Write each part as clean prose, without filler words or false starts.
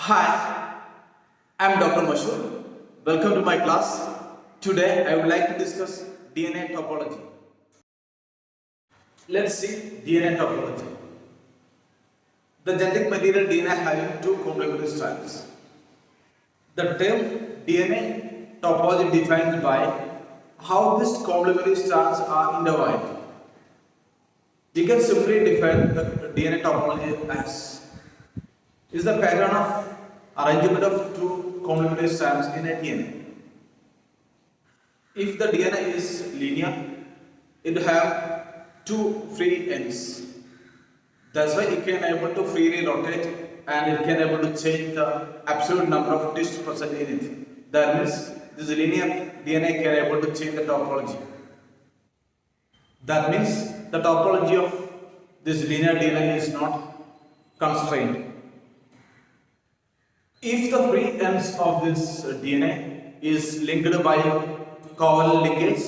Hi, I'm Dr. Mashur. Welcome to my class. Today I would like to discuss DNA topology. Let's see DNA topology. The genetic material DNA having two complementary strands. The term DNA topology defined by how these complementary strands are intertwined. We can simply define the DNA topology as is the pattern of arrangement of two complementary strands in a DNA. If the DNA is linear, it will have two free ends. That's why it can able to freely rotate and it can able to change the absolute number of twists present in it. That means this linear DNA can able to change the topology. That means the topology of this linear DNA is not constrained. If the free ends of this DNA is linked by covalent linkage,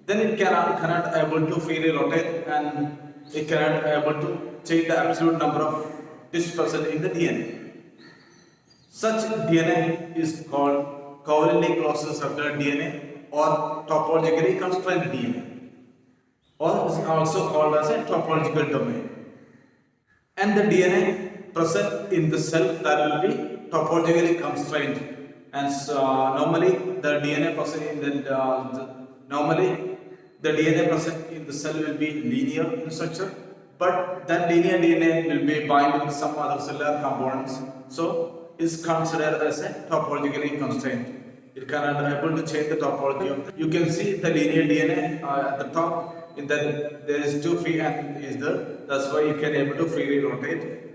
then it cannot able to freely rotate and it cannot able to change the absolute number of twists present in the DNA. Such DNA is called covalently closed circular DNA or topologically constrained DNA, or is also called as a topological domain. And the DNA present in the cell that will be topologically constrained, and normally the DNA present in the DNA present in the cell will be linear in structure, but that linear DNA will be bind with some other cellular components, so is considered as a topologically constrained. It cannot able to change the topology of the, you can see the linear DNA at the top. In that there is two free and is there. That's why you can able to freely rotate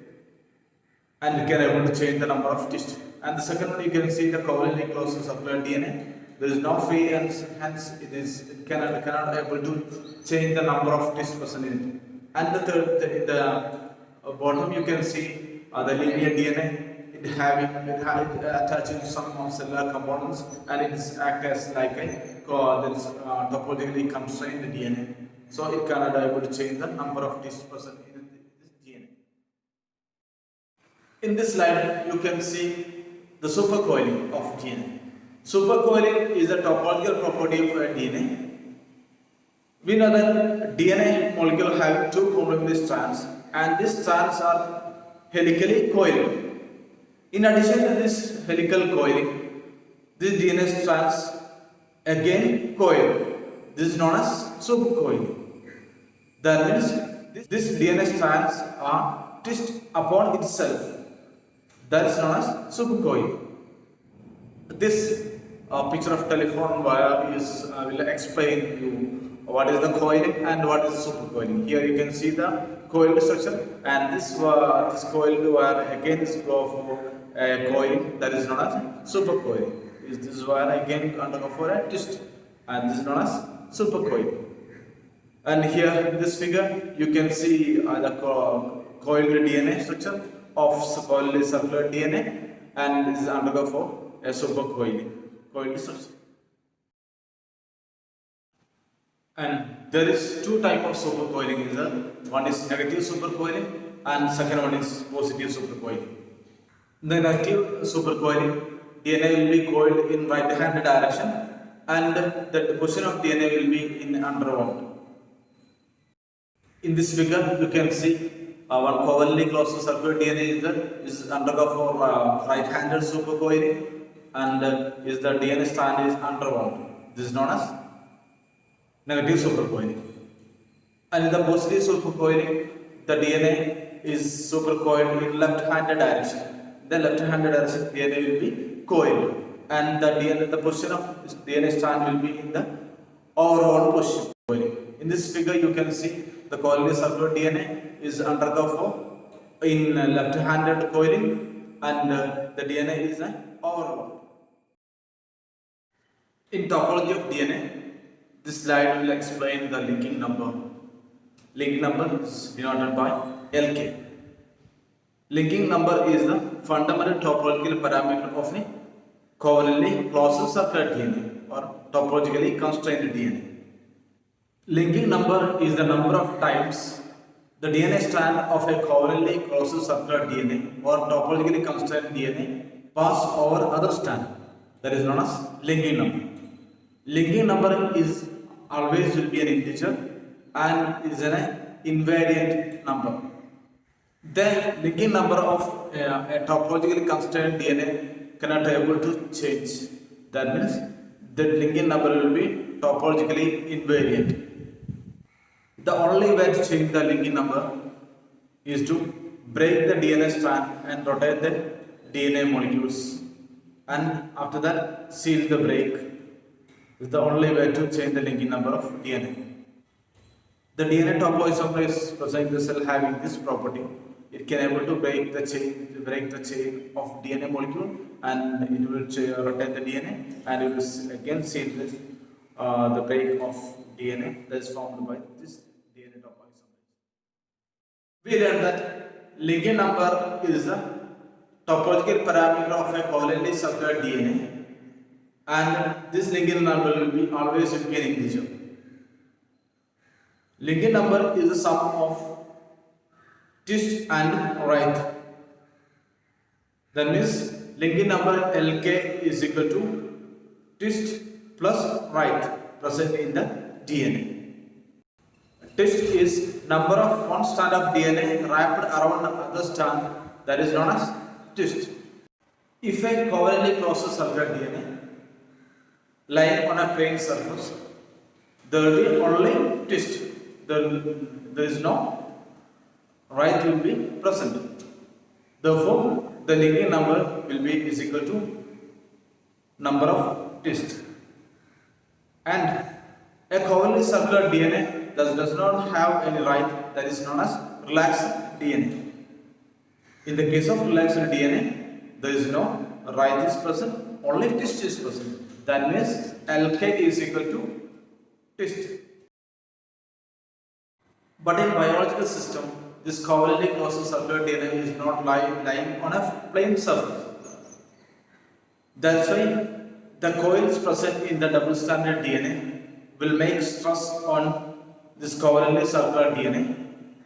and you can able to change the number of twists. And the second one, you can see the covalently closed circular DNA. There is no free ends, hence it cannot able to change the number of twists present in it. And the third, in the bottom, you can see the linear DNA. It attached to some cellular components and it is act as like a topologically constrained DNA. So it cannot able to change the number of twists present in this DNA. In this slide, you can see the supercoiling of DNA. Supercoiling is a topological property of a DNA. We know that DNA molecule have two complementary strands, and these strands are helically coiled. In addition to this helical coiling, these DNA strands again coil. This is known as supercoiling. That means these DNA strands are twist upon itself. That is known as supercoil. This picture of telephone wire is will explain you what is the coiling and what is the supercoiling. Here you can see the coiled structure, and this coiled wire again is go for a coiling, that is known as supercoiling. This wire again undergo for a twist, and this is known as supercoil. And here in this figure you can see the coiled DNA structure of coiled circular DNA, and this is undergo for a supercoiling coiled structure. And there is two type of supercoiling in the, one is negative supercoiling and second one is positive supercoiling. The negative supercoiling, DNA will be coiled in right hand direction and the position of DNA will be in underwound. In this figure you can see one covalently closed circular DNA is undergo for right handed supercoiling, and is the DNA strand is underwound. This is known as negative supercoiling. And in the positive supercoiling, the DNA is supercoiled in left-handed direction. The left-handed direction DNA will be coiled, and the position of DNA strand will be in the overall position. In this figure, you can see the coiled circular DNA is undergo for in left-handed coiling, and the DNA is an overall. In topology of DNA, this slide will explain the linking number. Link number is denoted by LK. Linking number is the fundamental topological parameter of a covalently closed circular DNA or topologically constrained DNA. Linking number is the number of times The DNA strand of a covalently closed circular DNA or topologically constrained DNA pass over other strand, that is known as linking number. Linking number is always will be an integer and is an invariant number. The linking number of a topologically constrained DNA cannot be able to change. That means the linking number will be topologically invariant. The only way to change the linking number is to break the DNA strand and rotate the DNA molecules, and after that seal the break. Is the only way to change the linking number of DNA. The DNA topoisomerase present in the cell having this property. It can able to break the chain of DNA molecule, and it will rotate the DNA, and it will again seal the break of DNA that is formed by this DNA topoisomerase. We learned that linking number is the topological parameter of a covalently circular DNA, and this linking number will be always an integer. Linking number is the sum of twist and right. That means linking number LK is equal to twist plus right present in the DNA. Twist is number of one strand of DNA wrapped around another strand, that is known as twist. If a covalently closed circular DNA lying on a plane surface, there will be only twist. There is no right will be present. Therefore, the linking number will be is equal to number of twists. And a covalently circular DNA does not have any right, that is known as relaxed DNA. In the case of relaxed DNA, there is no right is present, only twist is present. That means LK is equal to twist. But in biological system, this covalently closed circular DNA is not lying on a plane surface. That's why the coils present in the double-stranded DNA will make stress on this covalently circular DNA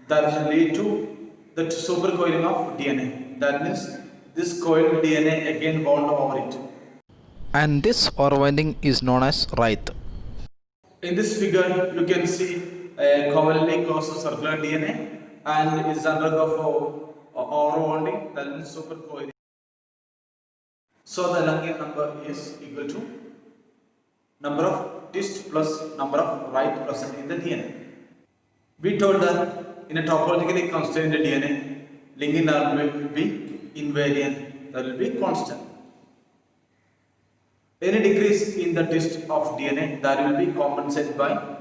that will lead to the supercoiling of DNA. That means this coiled DNA again bound over it. And this overwinding is known as right. In this figure, you can see a covalently closed circular DNA and is undergo overwinding, that is supercoiling. So the linking number is equal to number of twist plus number of right present in the DNA. We told that in a topologically constrained DNA, linking number will be invariant, that will be constant. Any decrease in the twist of DNA, that will be compensated by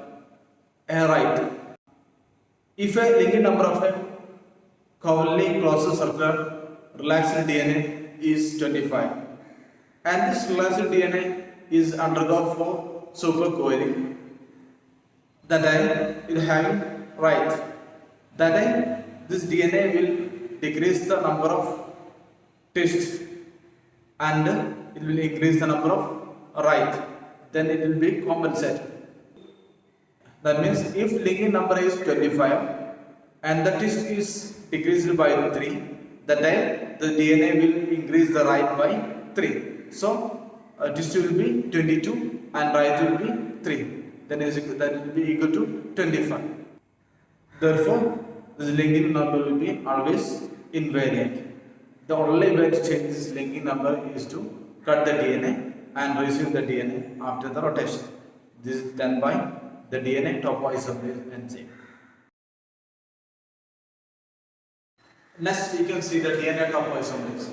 a right. If a linking number of a covalently closed circular relaxed DNA is 25, and this relaxed DNA is undergo for supercoiling, that time it will having right. That time this DNA will decrease the number of twists and it will increase the number of right. Then it will be compensated. That means if linking number is 25 and the twist is decreased by 3, that time the DNA will increase the right by 3. So twist will be 22 and right will be 3. Then that will be equal to 25. Therefore, this linking number will be always invariant. The only way to change this linking number is to cut the DNA and resume the DNA after the rotation. This is done by the DNA topoisomerase enzyme. Next, we can see the DNA topoisomerase.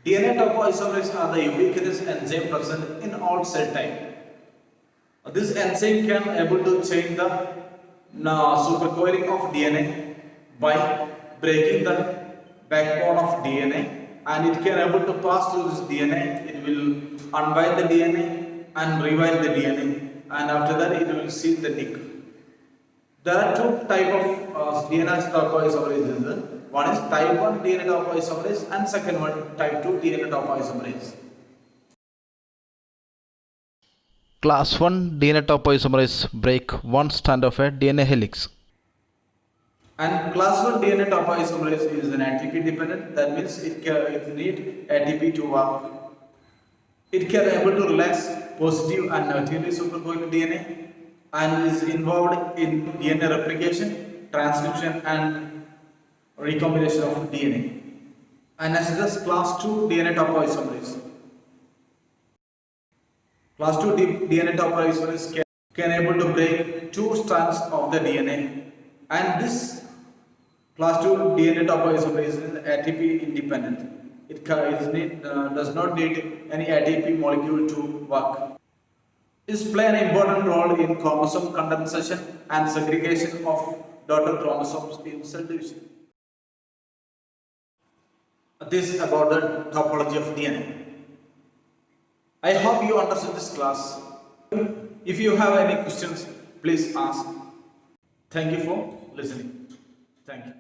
DNA topoisomerase are the ubiquitous enzyme present in all cell type. This enzyme can able to change the supercoiling of DNA by breaking the backbone of DNA, and it can able to pass through this DNA. It will unwind the DNA and rewind the DNA, and after that it will seal the nick. There are two types of DNA topoisomerases. One is type 1 DNA topoisomerase and second one type 2 DNA topoisomerase. Class 1 DNA topoisomerase break one strand of a DNA helix. And class 1 DNA topoisomerase is an ATP dependent. That means it need ATP to work. It can able to relax positive and negatively supercoiled DNA and is involved in DNA replication, transcription and recombination of DNA. And as well as class 2 DNA topoisomerase. Class 2 DNA topoisomerase can able to break two strands of the DNA, and this class 2 DNA topoisomerase is ATP independent. It does not need any ATP molecule to work. It play an important role in chromosome condensation and segregation of daughter chromosomes in cell division. This is about the topology of DNA. I hope you understood this class. If you have any questions, please ask. Thank you for listening. Thank you.